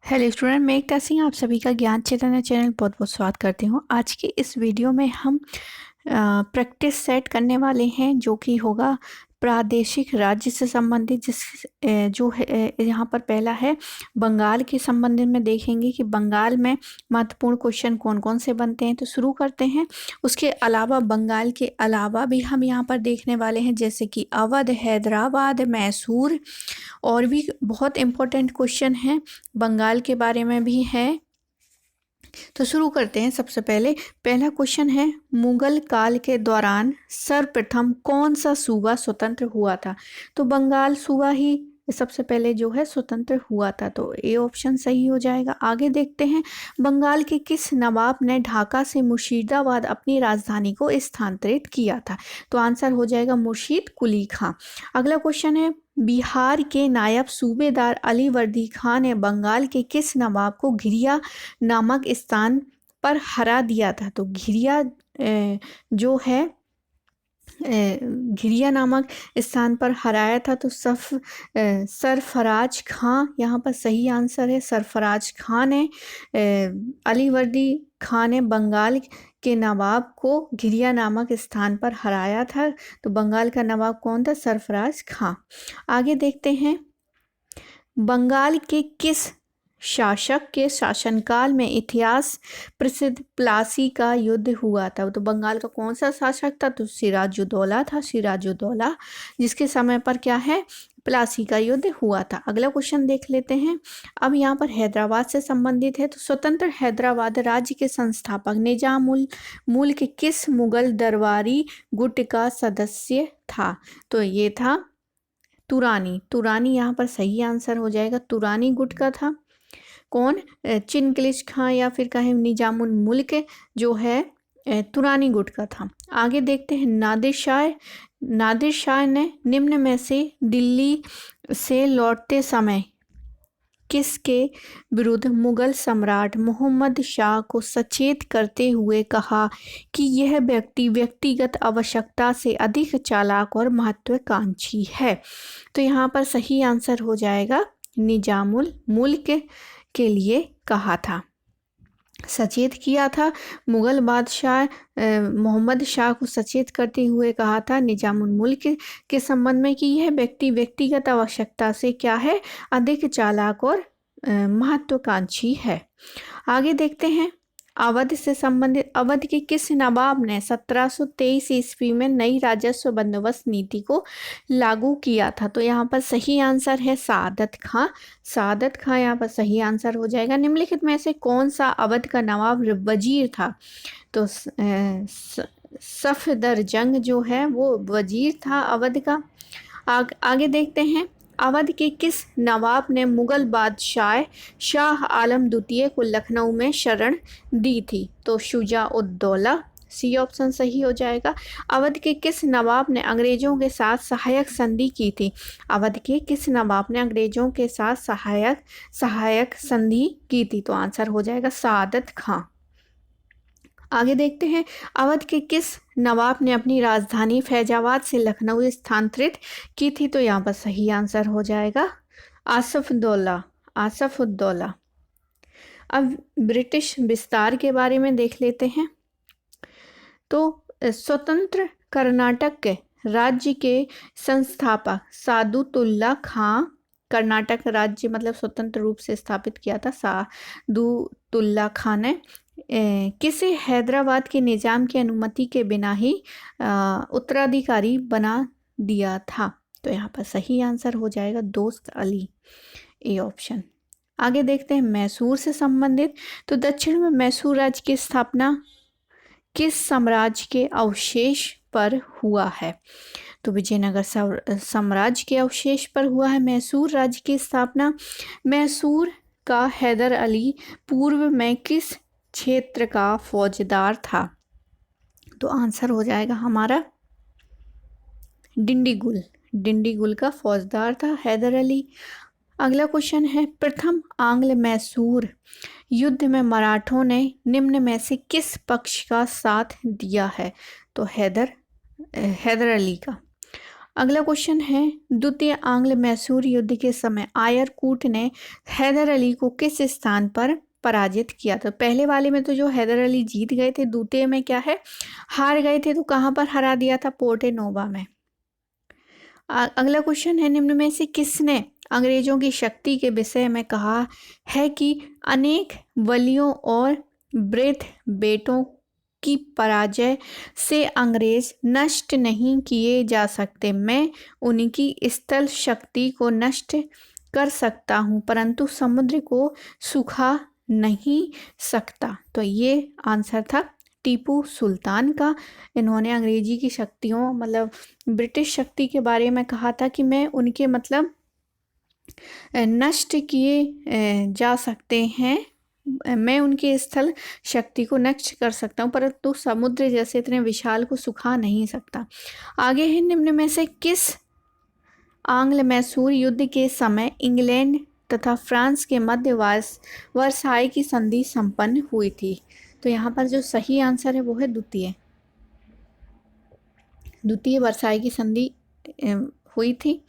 Hello student, मैं एकता सिंह आप सभी का ज्ञान चैतन्य चैनल बहुत बहुत स्वागत करती हूँ। आज की इस वीडियो में हम प्रैक्टिस सेट करने वाले हैं जो कि होगा प्रादेशिक राज्य से संबंधित। जो है यहाँ पर पहला है बंगाल के संबंधित में देखेंगे कि बंगाल में महत्वपूर्ण क्वेश्चन कौन कौन से बनते हैं। तो शुरू करते हैं। उसके अलावा बंगाल के अलावा भी हम यहाँ पर देखने वाले हैं जैसे कि अवध, हैदराबाद, मैसूर और भी बहुत इम्पोर्टेंट क्वेश्चन हैं बंगाल के बारे में भी है। तो शुरू करते हैं। सबसे पहले पहला क्वेश्चन है, मुगल काल के दौरान सर्वप्रथम कौन सा सूबा स्वतंत्र हुआ था? तो बंगाल सूबा ही सबसे पहले जो है स्वतंत्र हुआ था, तो ए ऑप्शन सही हो जाएगा। आगे देखते हैं, बंगाल के किस नवाब ने ढाका से मुर्शिदाबाद अपनी राजधानी को स्थानांतरित किया था? तो आंसर हो जाएगा मुर्शीद कुली खां। अगला क्वेश्चन है, बिहार के नायब सूबेदार अली वर्दी खान ने बंगाल के किस नवाब को घिरिया नामक स्थान पर हरा दिया था? तो घिरिया जो है घिरिया नामक स्थान पर हराया था, तो सरफराज खां यहाँ पर सही आंसर है। सरफराज खान ने अली वर्दी खान ने बंगाल के नवाब को घिरिया नामक स्थान पर हराया था। तो बंगाल का नवाब कौन था? सरफराज खां। आगे देखते हैं, बंगाल के किस शासक के शासनकाल में इतिहास प्रसिद्ध प्लासी का युद्ध हुआ था? तो बंगाल का कौन सा शासक था? तो सिराजुद्दौला था। सिराजुद्दौला जिसके समय पर क्या है, प्लासी का युद्ध हुआ था। अगला क्वेश्चन देख लेते हैं। अब यहाँ पर हैदराबाद से संबंधित है। तो स्वतंत्र हैदराबाद राज्य के संस्थापक निजामुल मुल्क किस मुगल दरबारी गुट का सदस्य था? तो ये था तुरानी। तुरानी यहाँ पर सही आंसर हो जाएगा। तुरानी गुट का था। कौन? चिनकलिश खां या फिर कहें निजामुल मुल्क जो है तुरानी गुट का था। आगे देखते हैं, नादिर शाह ने निम्न में से दिल्ली से लौटते समय किसके विरुद्ध मुगल सम्राट मोहम्मद शाह को सचेत करते हुए कहा कि यह व्यक्ति व्यक्तिगत आवश्यकता से अधिक चालाक और महत्वाकांक्षी है? तो यहाँ पर सही आंसर हो जाएगा निजामुल मुल्क के लिए कहा था, सचेत किया था। मुगल बादशाह मोहम्मद शाह को सचेत करते हुए कहा था निजामुल मुल्क के संबंध में कि यह व्यक्ति व्यक्तिगत आवश्यकता से क्या है, अधिक चालाक और महत्वाकांक्षी है। आगे देखते हैं, अवध से संबंधित, अवध के किस नवाब ने 1723 ईस्वी में नई राजस्व बंदोबस्त नीति को लागू किया था? तो यहाँ पर सही आंसर है सादत खां। सादत खां यहाँ पर सही आंसर हो जाएगा। निम्नलिखित में से कौन सा अवध का नवाब वजीर था? तो सफदरजंग जो है वो वजीर था अवध का। आगे देखते हैं, अवध के किस नवाब ने मुगल बादशाह शाह आलम द्वितीय को लखनऊ में शरण दी थी? तो शुजा-उद-दौला। सी ऑप्शन सही हो जाएगा। अवध के किस नवाब ने अंग्रेजों के साथ सहायक संधि की थी? अवध के किस नवाब ने अंग्रेजों के साथ सहायक संधि की थी? तो आंसर हो जाएगा सादत खां। आगे देखते हैं, अवध के किस नवाब ने अपनी राजधानी फैजाबाद से लखनऊ स्थानांतरित की थी? तो यहाँ पर सही आंसर हो जाएगा आसफउद्दौला। आसफउद्दौला। अब ब्रिटिश विस्तार के बारे में देख लेते हैं। तो स्वतंत्र कर्नाटक के राज्य के संस्थापक सादुतुल्ला खां, कर्नाटक राज्य मतलब स्वतंत्र रूप से स्थापित किया था सादुतुल्ला खां ने, किसे हैदराबाद के निजाम की अनुमति के बिना ही उत्तराधिकारी बना दिया था? तो यहाँ पर सही आंसर हो जाएगा दोस्त अली, ए ऑप्शन। आगे देखते हैं, मैसूर से संबंधित। तो दक्षिण में मैसूर राज्य की स्थापना किस साम्राज्य के अवशेष पर हुआ है? तो विजयनगर साम्राज्य के अवशेष पर हुआ है मैसूर राज्य की स्थापना। मैसूर का हैदर अली पूर्व में किस क्षेत्र का फौजदार था? तो आंसर हो जाएगा हमारा डिंडीगुल। डिंडीगुल का फौजदार था हैदर अली। अगला क्वेश्चन है, प्रथम आंग्ल मैसूर युद्ध में मराठों ने निम्न में से किस पक्ष का साथ दिया है? तो हैदर अली का। अगला क्वेश्चन है, द्वितीय आंग्ल मैसूर युद्ध के समय आयर कूट ने हैदर अली को किस स्थान पर पराजित किया था? पहले वाले में तो जो हैदर अली जीत गए थे, द्वितीय में क्या है, हार गए थे। तो कहाँ पर हरा दिया था? पोर्टे नोवा में। अगला क्वेश्चन है, निम्न में से किसने अंग्रेजों की शक्ति के विषय में कहा है कि अनेक वलियों और वृद्ध बेटों की पराजय से अंग्रेज नष्ट नहीं किए जा सकते? मैं उनकी स्थल शक्ति को नष्ट कर सकता हूँ परंतु समुद्र को सुखा नहीं सकता। तो ये आंसर था टीपू सुल्तान का। इन्होंने अंग्रेजी की शक्तियों मतलब ब्रिटिश शक्ति के बारे में कहा था कि मैं उनके मतलब नष्ट किए जा सकते हैं, मैं उनके स्थल शक्ति को नष्ट कर सकता हूँ परंतु समुद्र जैसे इतने विशाल को सुखा नहीं सकता। आगे है, निम्न में से किस आंग्ल मैसूर युद्ध के समय इंग्लैंड तथा फ्रांस के मध्य वर्साई की संधि संपन्न हुई थी? तो यहाँ पर जो सही आंसर है वो है द्वितीय वर्साई की संधि हुई थी।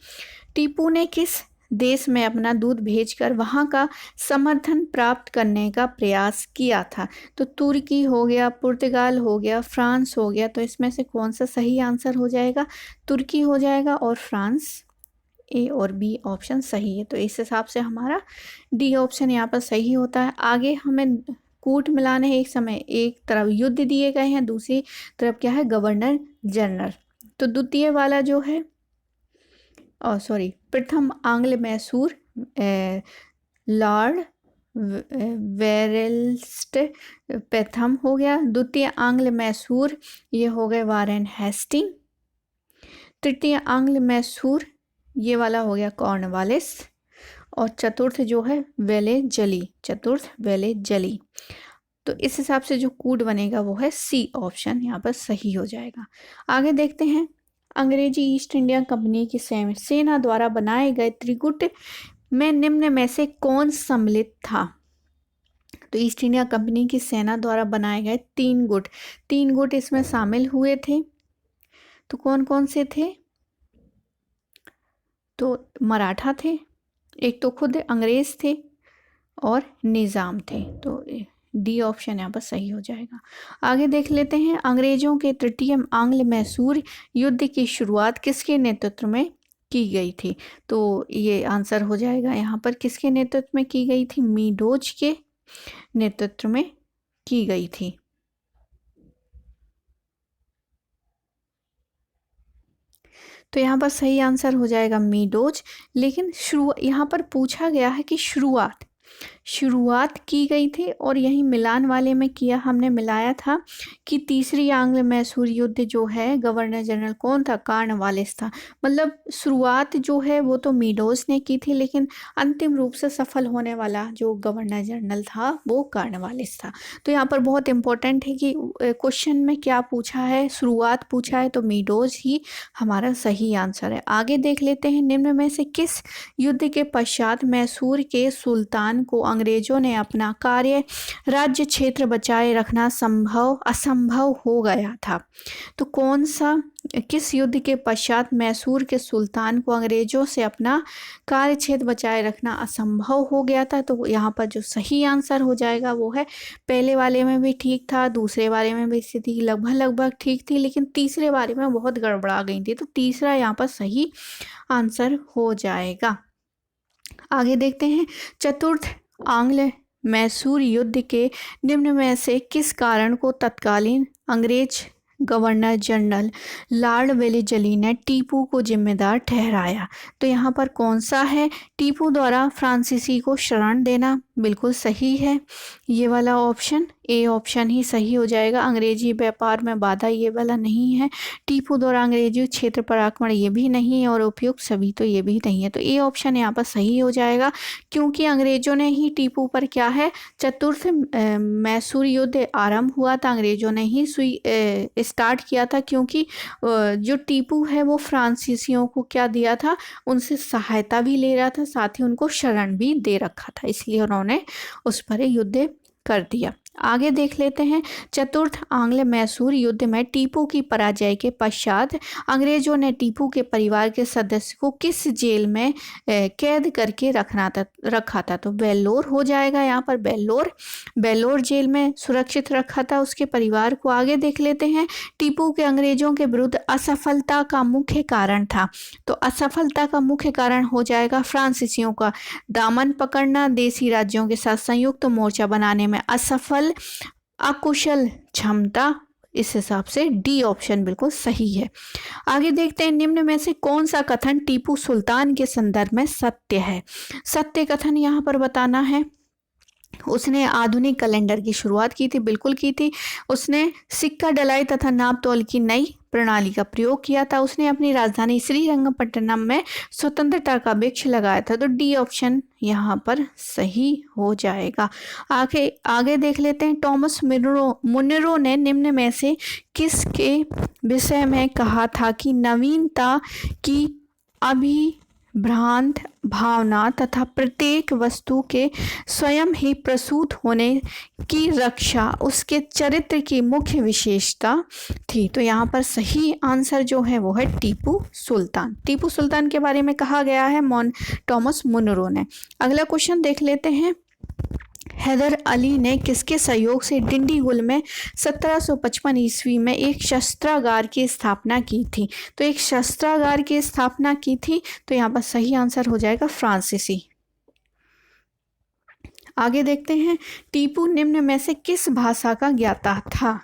टीपू ने किस देश में अपना दूध भेजकर वहां का समर्थन प्राप्त करने का प्रयास किया था? तो तुर्की हो गया, पुर्तगाल हो गया, फ्रांस हो गया। तो इसमें से कौन सा सही आंसर हो जाएगा? तुर्की हो जाएगा और फ्रांस। ए और बी ऑप्शन सही है। तो इस हिसाब से हमारा डी ऑप्शन यहाँ पर सही होता है। आगे हमें कूट मिलाने हैं। एक समय एक तरफ युद्ध दिए गए हैं, दूसरी तरफ क्या है, गवर्नर जनरल। तो द्वितीय वाला जो है प्रथम आंग्ल मैसूर लॉर्ड वेरेल्स्ट प्रथम हो गया। द्वितीय आंग्ल मैसूर ये हो गए वारेन हेस्टिंग। तृतीय आंग्ल मैसूर ये वाला हो गया कॉर्नवालिस। और चतुर्थ जो है वेले जली। तो इस हिसाब से जो कूट बनेगा वो है सी ऑप्शन यहाँ पर सही हो जाएगा। आगे देखते हैं, अंग्रेजी ईस्ट इंडिया कंपनी की सेना द्वारा बनाए गए त्रिगुट में निम्न में से कौन सम्मिलित था? तो ईस्ट इंडिया कंपनी की सेना द्वारा बनाए गए तीन गुट इसमें शामिल हुए थे। तो कौन कौन से थे? तो मराठा थे, एक तो खुद अंग्रेज थे और निज़ाम थे। तो डी ऑप्शन यहाँ पर सही हो जाएगा। आगे देख लेते हैं, अंग्रेजों के तृतीय आंग्ल मैसूर युद्ध की शुरुआत किसके नेतृत्व में की गई थी? तो ये आंसर हो जाएगा यहाँ पर किसके नेतृत्व में की गई थी? मीडोज के नेतृत्व में की गई थी। तो यहाँ पर सही आंसर हो जाएगा मीडोज। लेकिन यहाँ पर पूछा गया है कि शुरुआत की गई थी और यही मिलान वाले में किया, हमने मिलाया था कि तीसरी आंग्ल मैसूर युद्ध जो है गवर्नर जनरल कौन था? कॉर्नवालिस था। मतलब शुरुआत जो है वो तो मीडोज ने की थी लेकिन अंतिम रूप से सफल होने वाला जो गवर्नर जनरल था वो कॉर्नवालिस था। तो यहाँ पर बहुत इंपॉर्टेंट है कि क्वेश्चन में क्या पूछा है, शुरुआत पूछा है तो मीडोज ही हमारा सही आंसर है। आगे देख लेते हैं, निम्न में से किस युद्ध के पश्चात मैसूर के सुल्तान को अंग्रेजों ने अपना राज्य क्षेत्र बचाए रखना असंभव हो गया था? तो किस युद्ध के पश्चात मैसूर के सुल्तान को अंग्रेजों से अपना कार्य क्षेत्र बचाए रखना असंभव हो गया था? तो यहाँ पर जो सही आंसर हो जाएगा वो है, पहले वाले में भी ठीक था, दूसरे वाले में भी स्थिति लगभग ठीक थी, लेकिन तीसरे वाले में बहुत गड़बड़ा गई थी। तो तीसरा यहाँ पर सही आंसर हो जाएगा। आगे देखते हैं, चतुर्थ आंग्ल मैसूर युद्ध के निम्न में से किस कारण को तत्कालीन अंग्रेज गवर्नर जनरल लॉर्ड वेलेजली ने टीपू को जिम्मेदार ठहराया? तो यहाँ पर कौन सा है? टीपू द्वारा फ्रांसीसी को शरण देना बिल्कुल सही है, ये वाला ऑप्शन, ए ऑप्शन ही सही हो जाएगा। अंग्रेजी व्यापार में बाधा ये वाला नहीं है। टीपू द्वारा अंग्रेजी क्षेत्र पर आक्रमण ये भी नहीं है और उपयुक्त सभी तो ये भी नहीं है। तो ए ऑप्शन यहाँ पर सही हो जाएगा क्योंकि अंग्रेजों ने ही टीपू पर क्या है, चतुर्थ मैसूर युद्ध आरंभ हुआ था, अंग्रेजों ने ही स्टार्ट किया था क्योंकि जो टीपू है वो फ्रांसीसियों को क्या दिया था, उनसे सहायता भी ले रहा था, साथ ही उनको शरण भी दे रखा था, इसलिए उन्होंने उस पर युद्ध कर दिया। आगे देख लेते हैं। चतुर्थ आंग्ल मैसूर युद्ध में टीपू की पराजय के पश्चात अंग्रेजों ने टीपू के परिवार के सदस्य को किस जेल में कैद करके रखा था। तो वेल्लोर हो जाएगा यहाँ पर, वेल्लोर जेल में सुरक्षित रखा था उसके परिवार को। आगे देख लेते हैं। टीपू के अंग्रेजों के विरुद्ध असफलता का मुख्य कारण था। तो असफलता का मुख्य कारण हो जाएगा फ्रांसीसियों का दामन पकड़ना, देसी राज्यों के साथ संयुक्त मोर्चा बनाने में असफल, अकुशल क्षमता। इस हिसाब से डी ऑप्शन बिल्कुल सही है। आगे देखते हैं, निम्न में से कौन सा कथन टीपू सुल्तान के संदर्भ में सत्य है। सत्य कथन यहाँ पर बताना है। उसने आधुनिक कैलेंडर की शुरुआत की थी, बिल्कुल की थी। उसने सिक्का डलाई तथा नाप तोल की नई प्रणाली का प्रयोग किया था। उसने अपनी राजधानी श्रीरंगपट्टनम में स्वतंत्रता का वृक्ष लगाया था। तो डी ऑप्शन यहाँ पर सही हो जाएगा। आगे देख लेते हैं। टॉमस मुनरो ने निम्न में से किसके विषय में कहा था कि नवीनता की अभिभ्रांत भावना तथा प्रत्येक वस्तु के स्वयं ही प्रसूत होने की रक्षा उसके चरित्र की मुख्य विशेषता थी। तो यहाँ पर सही आंसर जो है वो है टीपू सुल्तान। टीपू सुल्तान के बारे में कहा गया है टॉमस मुनरो ने। अगला क्वेश्चन देख लेते हैं। हैदर अली ने किसके सहयोग से डिंडीगुल में 1755 ईस्वी में एक शस्त्रागार की स्थापना की थी। तो एक शस्त्रागार की स्थापना की थी। तो यहाँ पर सही आंसर हो जाएगा फ्रांसीसी। आगे देखते हैं। टीपू निम्न में से किस भाषा का ज्ञाता था।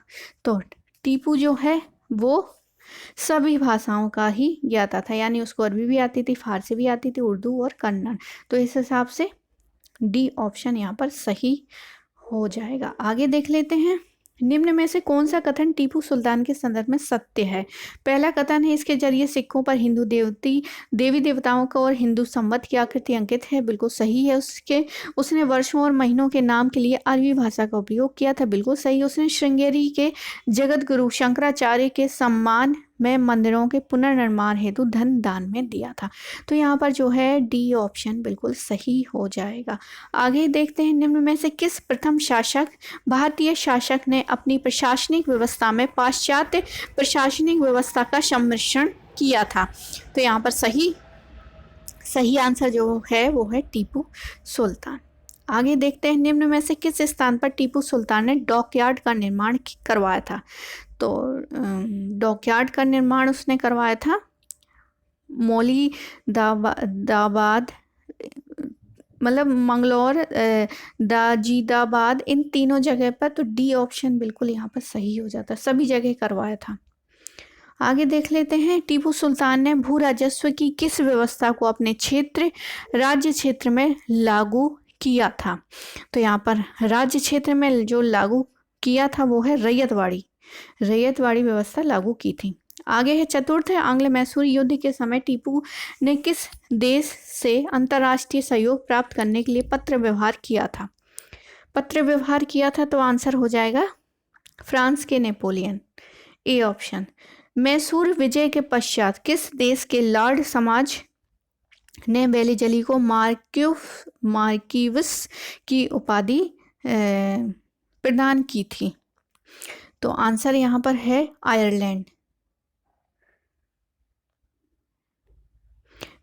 तो टीपू जो है वो सभी भाषाओं का ही ज्ञाता था, यानी उसको अरबी भी आती थी, फारसी भी आती थी, उर्दू और कन्नड़। तो इस हिसाब से डी ऑप्शन यहाँ पर सही हो जाएगा। आगे देख लेते हैं। निम्न में से कौन सा कथन टीपू सुल्तान के संदर्भ में सत्य है। पहला कथन है, इसके जरिए सिखों पर हिंदू देवी देवताओं का और हिंदू संवत की आकृति अंकित है। बिल्कुल सही है। उसने वर्षों और महीनों के नाम के लिए अरबी भाषा का उपयोग किया था। बिल्कुल सही। उसने श्रृंगेरी के जगत गुरु शंकराचार्य के सम्मान में मंदिरों के पुनर्निर्माण हेतु धन दान में दिया था। तो यहाँ पर जो है डी ऑप्शन बिल्कुल सही हो जाएगा। आगे देखते हैं। निम्न में से किस प्रथम भारतीय शासक ने अपनी प्रशासनिक व्यवस्था में पाश्चात्य प्रशासनिक व्यवस्था का सम्मिश्रण किया था। तो यहाँ पर सही आंसर जो है वो है टीपू सुल्तान। आगे देखते हैं। निम्न में से किस स्थान पर टीपू सुल्तान ने डॉकयार्ड का निर्माण करवाया था। तो डॉकयार्ड का निर्माण उसने करवाया था दाबाद, मतलब मंगलौर, दाजीदाबाद, इन तीनों जगह पर। तो डी ऑप्शन बिल्कुल यहाँ पर सही हो जाता है, सभी जगह करवाया था। आगे देख लेते हैं। टीपू सुल्तान ने भू राजस्व की किस व्यवस्था को अपने राज्य क्षेत्र में लागू किया था। तो यहाँ पर राज्य क्षेत्र में जो लागू किया था वो है रैयतवाड़ी व्यवस्था लागू की थी। आगे है। चतुर्थ आंग्ल मैसूर युद्ध के समय टीपू ने किस देश से अंतर्राष्ट्रीय सहयोग प्राप्त करने के लिए पत्र व्यवहार किया था। तो आंसर हो जाएगा फ्रांस के नेपोलियन, ए ऑप्शन। मैसूर विजय के पश्चात किस देश के लॉर्ड समाज ने वेलिजली को मार्क्यूस की उपाधि प्रदान की थी। तो आंसर यहाँ पर है आयरलैंड।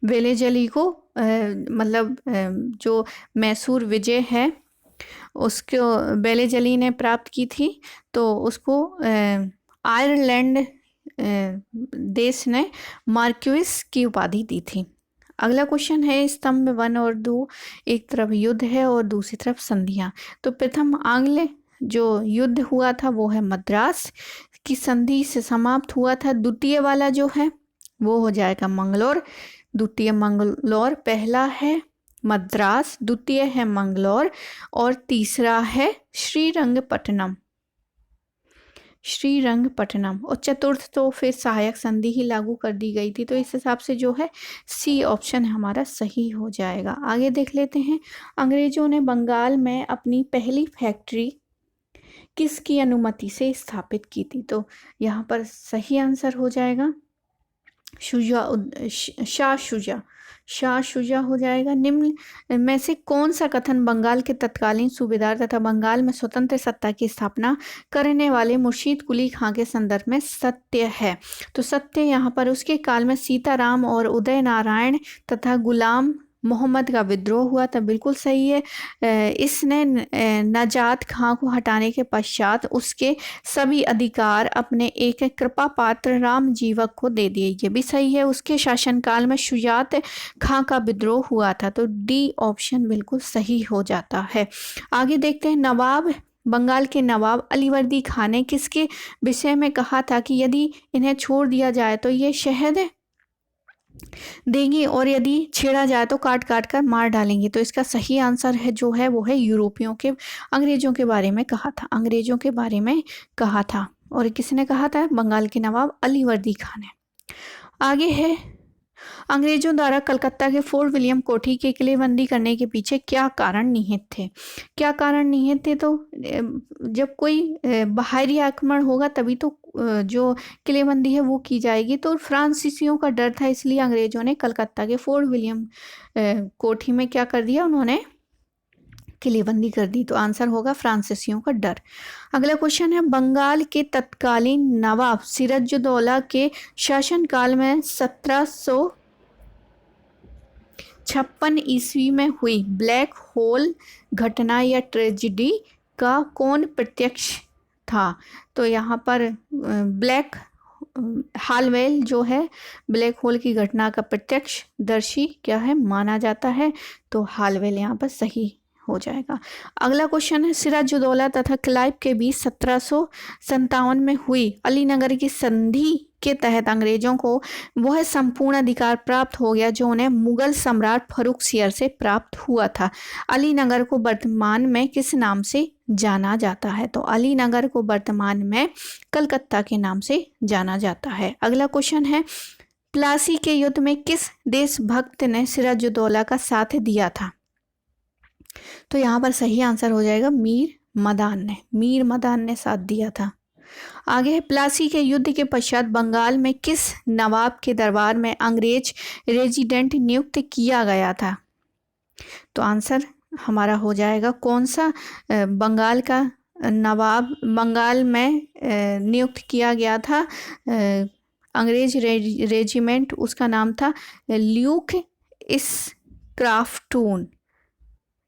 वेलिजली को जो मैसूर विजय है उसको वेलिजली ने प्राप्त की थी। तो उसको आयरलैंड देश ने मार्क्यूस की उपाधि दी थी। अगला क्वेश्चन है। स्तंभ 1 और 2, एक तरफ युद्ध है और दूसरी तरफ संधियां। तो प्रथम आंग्ल जो युद्ध हुआ था वो है मद्रास की संधि से समाप्त हुआ था। द्वितीय वाला जो है वो हो जाएगा मंगलौर, द्वितीय मंगलौर। पहला है मद्रास, द्वितीय है मंगलौर और तीसरा है श्रीरंगपट्टनम। और चतुर्थ तो फिर सहायक संधि ही लागू कर दी गई थी। तो इस हिसाब से जो है सी ऑप्शन हमारा सही हो जाएगा। आगे देख लेते हैं। अंग्रेजों ने बंगाल में अपनी पहली फैक्ट्री किसकी अनुमति से स्थापित की थी। तो यहाँ पर सही आंसर हो जाएगा शाह शाह शुजा हो जाएगा। निम्न में से कौन सा कथन बंगाल के तत्कालीन सूबेदार तथा बंगाल में स्वतंत्र सत्ता की स्थापना करने वाले मुर्शीद कुली खां के संदर्भ में सत्य है? तो सत्य यहाँ पर उसके काल में सीताराम और उदय नारायण तथा गुलाम मोहम्मद का विद्रोह हुआ था, बिल्कुल सही है। इसने नजात खां को हटाने के पश्चात उसके सभी अधिकार अपने एक कृपा पात्र राम जीवक को दे दिए, ये भी सही है। उसके शासनकाल में शुजात खां का विद्रोह हुआ था, तो डी ऑप्शन बिल्कुल सही हो जाता है। आगे देखते हैं, नवाब बंगाल के नवाब अलीवर्दी खान ने किसके विषय में कहा था कि यदि इन्हें छोड़ दिया जाए तो ये शहद देंगी और यदि छेड़ा जाए तो काट काट कर मार डालेंगी। तो इसका सही आंसर है जो है वो है यूरोपियों के, अंग्रेजों के बारे में कहा था, अंग्रेजों के बारे में कहा था। और किसने कहा था? बंगाल के नवाब अलीवर्दी खान ने। आगे है, अंग्रेजों द्वारा कलकत्ता के फोर्ट विलियम कोठी की किलेबंदी करने के पीछे क्या कारण निहित थे? क्या कारण निहित थे? तो जब कोई बाहरी आक्रमण होगा तभी तो जो किलेबंदी है वो की जाएगी। तो फ्रांसीसियों का डर था, इसलिए अंग्रेजों ने कलकत्ता के फोर्ट विलियम कोठी में क्या कर दिया, उन्होंने किलेबंदी कर दी। तो आंसर होगा फ्रांसीसियों का डर। अगला क्वेश्चन है, बंगाल के तत्कालीन नवाब सिराजुद्दौला के शासनकाल में 1756 ईस्वी में हुई ब्लैक होल घटना या ट्रेजिडी का कौन प्रत्यक्ष था? तो यहाँ पर ब्लैक हालवेल जो है ब्लैक होल की घटना का प्रत्यक्षदर्शी क्या है माना जाता है, तो हालवेल यहाँ पर सही हो जाएगा। अगला क्वेश्चन है, सिराजुद्दौला तथा क्लाइव के बीच 1757 में हुई अलीनगर की संधि के तहत अंग्रेजों को वह संपूर्ण अधिकार प्राप्त हो गया जो उन्हें मुगल सम्राट फर्रुखसियर से प्राप्त हुआ था। अलीनगर को वर्तमान में किस नाम से जाना जाता है? तो अलीनगर को वर्तमान में कलकत्ता के नाम से जाना जाता है। अगला क्वेश्चन है, प्लासी के युद्ध में किस देशभक्त ने सिराजुद्दौला का साथ दिया था? तो यहाँ पर सही आंसर हो जाएगा मीर मदान ने, मीर मदान ने साथ दिया था। आगे है, प्लासी के युद्ध के पश्चात बंगाल में किस नवाब के दरबार में अंग्रेज रेजिडेंट नियुक्त किया गया था? तो आंसर हमारा हो जाएगा कौन सा बंगाल का नवाब बंगाल में नियुक्त किया गया था अंग्रेज रेजिमेंट, उसका नाम था ल्यूक स्क्राफ्टून।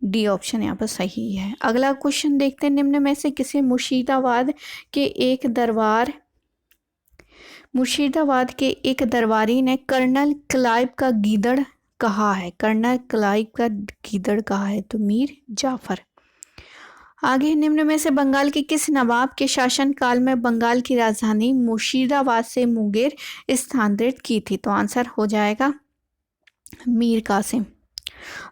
डी ऑप्शन यहाँ पर सही है। अगला क्वेश्चन देखते हैं, निम्न में से किसे मुर्शिदाबाद के एक दरबारी ने कर्नल क्लाइव का गीदड़ कहा है? कर्नल क्लाइव का गीदड़ कहा है, तो मीर जाफर। आगे, निम्न में से बंगाल के किस नवाब के शासन काल में बंगाल की राजधानी मुर्शिदाबाद से मुंगेर स्थानांतरित की थी? तो आंसर हो जाएगा मीर कासिम।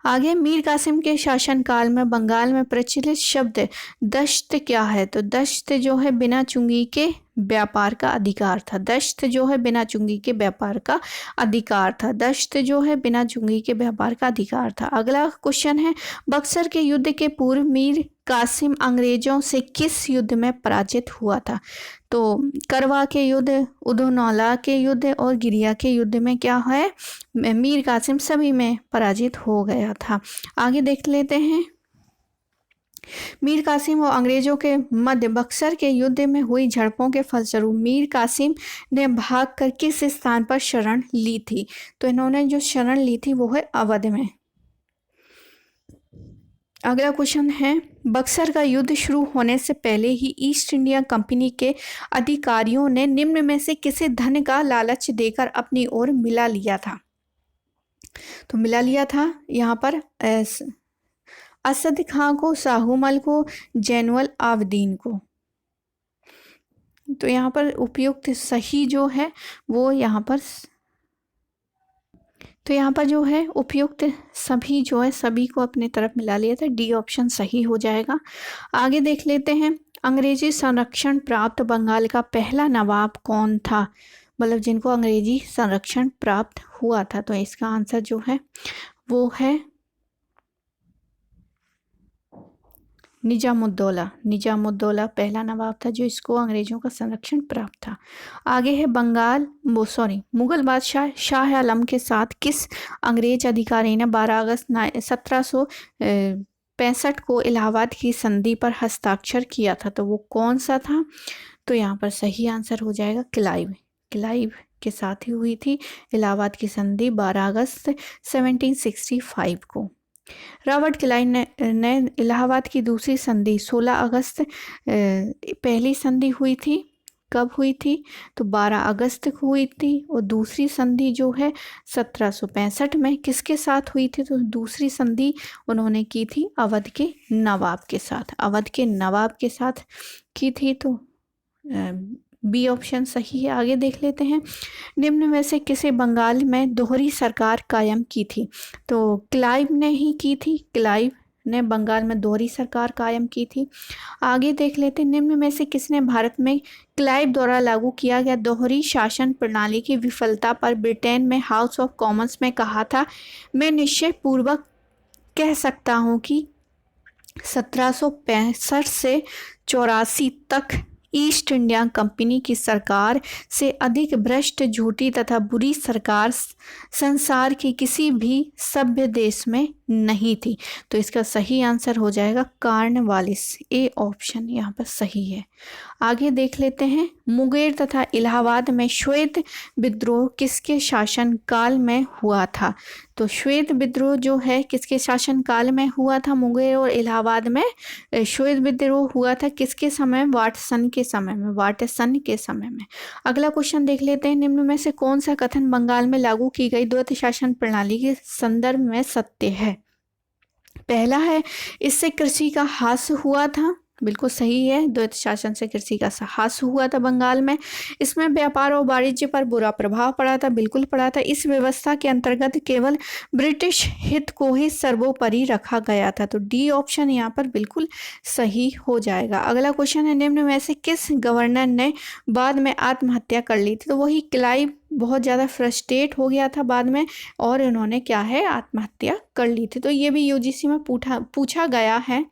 आगे, मीर कासिम के शासनकाल में बंगाल में प्रचलित शब्द दश्त क्या है? तो दश्त जो है बिना चुंगी के व्यापार का अधिकार था। दश्त जो है बिना चुंगी के व्यापार का अधिकार था। दश्त जो है बिना चुंगी के व्यापार का अधिकार था। अगला क्वेश्चन है, बक्सर के युद्ध के पूर्व मीर कासिम अंग्रेजों से किस युद्ध में पराजित हुआ था? तो करवा के युद्ध, उदौनौला के युद्ध और गिरिया के युद्ध में क्या है, मीर कासिम सभी में पराजित हो गया था। आगे देख लेते हैं, मीर कासिम और अंग्रेजों के मध्य बक्सर के युद्ध में हुई झड़पों के फलस्वरूप मीर कासिम ने भागकर किस स्थान पर शरण ली थी? तो इन्होंने जो शरण ली थी वो है अवध में। अगला क्वेश्चन है, बक्सर का युद्ध शुरू होने से पहले ही ईस्ट इंडिया कंपनी के अधिकारियों ने निम्न में से किसे धन का लालच देकर अपनी ओर मिला लिया था? तो मिला लिया था यहाँ पर असद खां को, साहूमल को, जैनुल आबदीन को। तो यहाँ पर उपयुक्त सही जो है वो यहाँ पर, तो यहाँ पर जो है उपयुक्त सभी जो है सभी को अपनी तरफ मिला लिया था। डी ऑप्शन सही हो जाएगा। आगे देख लेते हैं, अंग्रेजी संरक्षण प्राप्त बंगाल का पहला नवाब कौन था? मतलब जिनको अंग्रेजी संरक्षण प्राप्त हुआ था। तो इसका आंसर जो है वो है निजामुद्दौला। निजामुद्दौला पहला नवाब था जो इसको अंग्रेजों का संरक्षण प्राप्त था। आगे है बंगाल मुगल बादशाह शाह आलम के साथ किस अंग्रेज अधिकारी ने 12 अगस्त 1765 को इलाहाबाद की संधि पर हस्ताक्षर किया था? तो वो कौन सा था? तो यहाँ पर सही आंसर हो जाएगा क्लाइव। क्लाइव के साथ ही हुई थी इलाहाबाद की संधि 12 अगस्त 1765 को। रॉबर्ट क्लाइव ने इलाहाबाद की दूसरी संधि 16 अगस्त पहली संधि हुई थी, कब हुई थी? तो 12 अगस्त को हुई थी। और दूसरी संधि जो है 1765 में किसके साथ हुई थी? तो दूसरी संधि उन्होंने की थी अवध के नवाब के साथ। अवध के नवाब के साथ की थी। तो बी ऑप्शन सही है। आगे देख लेते हैं, निम्न में से किसे बंगाल में दोहरी सरकार कायम की थी? तो क्लाइव ने ही की थी। क्लाइव ने बंगाल में दोहरी सरकार कायम की थी। आगे देख लेते हैं, निम्न में से किसने भारत में क्लाइव द्वारा लागू किया गया दोहरी शासन प्रणाली की विफलता पर ब्रिटेन में हाउस ऑफ कॉमन्स में कहा था? मैं निश्चय पूर्वक कह सकता हूँ कि 1765 से 84 तक ईस्ट इंडिया कंपनी की सरकार से अधिक भ्रष्ट, झूठी तथा बुरी सरकार संसार के किसी भी सभ्य देश में नहीं थी। तो इसका सही आंसर हो जाएगा कॉर्नवालिस। ए ऑप्शन यहाँ पर सही है। आगे देख लेते हैं, मुंगेर तथा इलाहाबाद में श्वेत विद्रोह किसके शासन काल में हुआ था? तो श्वेत विद्रोह जो है किसके शासन काल में हुआ था? मुंगेर और इलाहाबाद में श्वेत विद्रोह हुआ था किसके समय? वाटसन के समय में। वाटसन के समय में। अगला क्वेश्चन देख लेते हैं, निम्न में से कौन सा कथन बंगाल में लागू की गई द्वैत शासन प्रणाली के संदर्भ में सत्य है? पहला है, इससे कृषि का ह्रास हुआ था। बिल्कुल सही है, द्वैत शासन से कृषि का ह्रास हुआ था बंगाल में। इसमें व्यापार और वाणिज्य पर बुरा प्रभाव पड़ा था। बिल्कुल पड़ा था। इस व्यवस्था के अंतर्गत केवल ब्रिटिश हित को ही सर्वोपरि रखा गया था। तो डी ऑप्शन यहाँ पर बिल्कुल सही हो जाएगा। अगला क्वेश्चन है, निम्न में से किस गवर्नर ने बाद में आत्महत्या कर ली थी? तो वही क्लाइव बहुत ज़्यादा फ्रस्ट्रेट हो गया था बाद में और इन्होंने क्या है आत्महत्या कर ली थी। तो ये भी यूजीसी में पूछा गया है।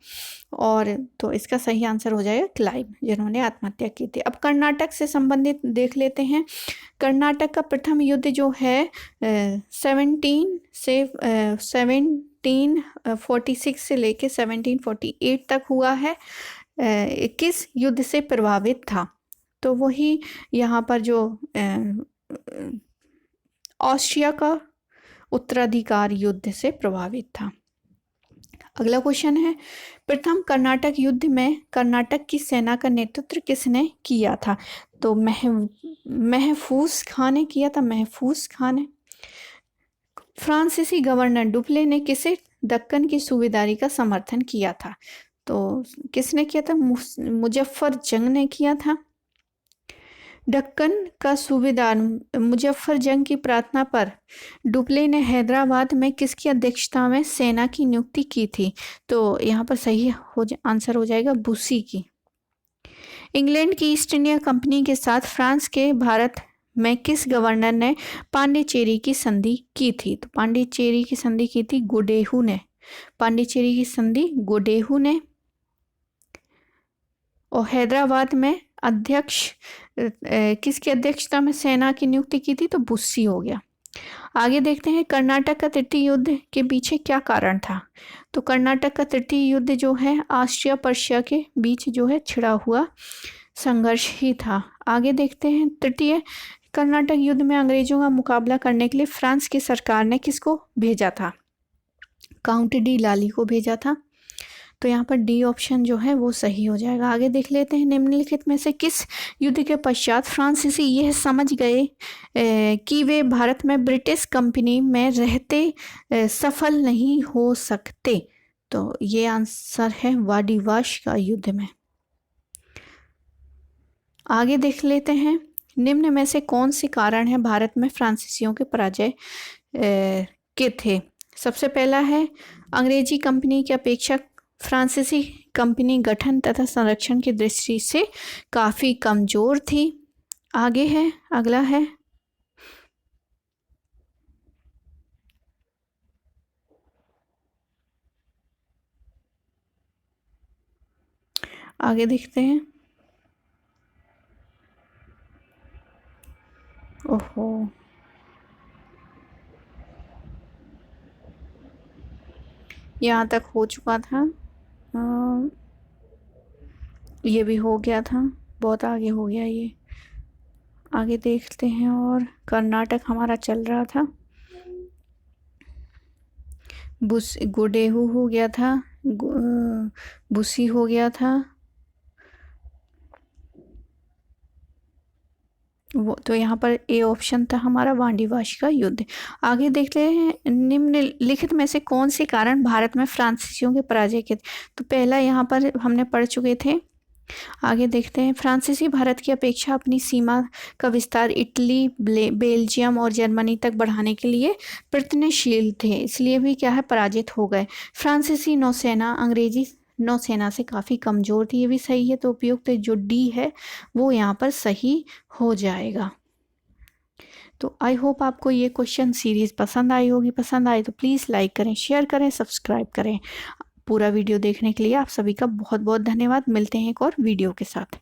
और तो इसका सही आंसर हो जाएगा क्लाइव, जिन्होंने आत्महत्या की थी। अब कर्नाटक से संबंधित देख लेते हैं। कर्नाटक का प्रथम युद्ध जो है 1746 से लेके 1748 तक हुआ है। किस युद्ध से प्रभावित था? तो वही यहाँ पर जो ऑस्ट्रिया का उत्तराधिकार युद्ध से प्रभावित था। अगला क्वेश्चन है, प्रथम कर्नाटक युद्ध में कर्नाटक की सेना का नेतृत्व किसने किया था? तो महफूज खान ने किया था। महफूज खान ने। फ्रांसीसी गवर्नर डुप्ले ने किसे दक्कन की सूबेदारी का समर्थन किया था? तो किसने किया था? मुजफ्फर जंग ने किया था। दक्कन का सूबेदार मुजफ्फर जंग की प्रार्थना पर डुप्ले ने हैदराबाद में किसकी अध्यक्षता में सेना की नियुक्ति की थी? तो यहाँ पर सही आंसर हो जाएगा बुसी की। इंग्लैंड की ईस्ट इंडिया कंपनी के साथ फ्रांस के भारत में किस गवर्नर ने पांडिचेरी की संधि की थी? तो पांडिचेरी की संधि की थी गोडेहू ने। पांडिचेरी की संधि गोडेहू ने। और हैदराबाद में अध्यक्ष किसकी अध्यक्षता में सेना की नियुक्ति की थी? तो बुस्सी हो गया। आगे देखते हैं, कर्नाटक का तृतीय युद्ध के पीछे क्या कारण था? तो कर्नाटक का तृतीय युद्ध जो है ऑस्ट्रिया पर्शिया के बीच जो है छिड़ा हुआ संघर्ष ही था। आगे देखते हैं, तृतीय कर्नाटक युद्ध में अंग्रेजों का मुकाबला करने के लिए फ्रांस की सरकार ने किसको भेजा था? काउंट डी लाली को भेजा था। तो यहाँ पर डी ऑप्शन जो है वो सही हो जाएगा। आगे देख लेते हैं, निम्नलिखित में से किस युद्ध के पश्चात फ्रांसीसी यह समझ गए कि वे भारत में ब्रिटिश कंपनी में रहते सफल नहीं हो सकते? तो ये आंसर है वाडिवाश का युद्ध में। आगे देख लेते हैं, निम्न में से कौन से कारण है भारत में फ्रांसीसियों के पराजय के थे? सबसे पहला है, अंग्रेजी कंपनी की अपेक्षा फ्रांसीसी कंपनी गठन तथा संरक्षण की दृष्टि से काफ़ी कमज़ोर थी। आगे है, अगला है, आगे देखते हैं। ओहो, यहाँ तक हो चुका था। ये भी हो गया था, बहुत आगे हो गया ये। आगे देखते हैं। और कर्नाटक हमारा चल रहा था। गुडेहू हो गया था, बुसी हो गया था, वो तो यहाँ पर ए ऑप्शन था हमारा, वांडीवाश का युद्ध। आगे देखते हैं, निम्नलिखित में से कौन से कारण भारत में फ्रांसीसियों के पराजय के। तो पहला यहाँ पर हमने पढ़ चुके थे। आगे देखते हैं। फ्रांसीसी भारत की अपेक्षा अपनी सीमा का विस्तार इटली, बेल्जियम और जर्मनी तक बढ़ाने के लिए प्रयत्नशील थे, इसलिए भी क्या है, पराजित हो गए। फ्रांसीसी नौसेना अंग्रेजी नौसेना से काफ़ी कमज़ोर थी, ये भी सही है। तो उपयुक्त जो डी है वो यहाँ पर सही हो जाएगा। तो आई होप आपको ये क्वेश्चन सीरीज़ पसंद आई होगी। पसंद आए तो प्लीज़ लाइक करें, शेयर करें, सब्सक्राइब करें। पूरा वीडियो देखने के लिए आप सभी का बहुत बहुत धन्यवाद। मिलते हैं एक और वीडियो के साथ।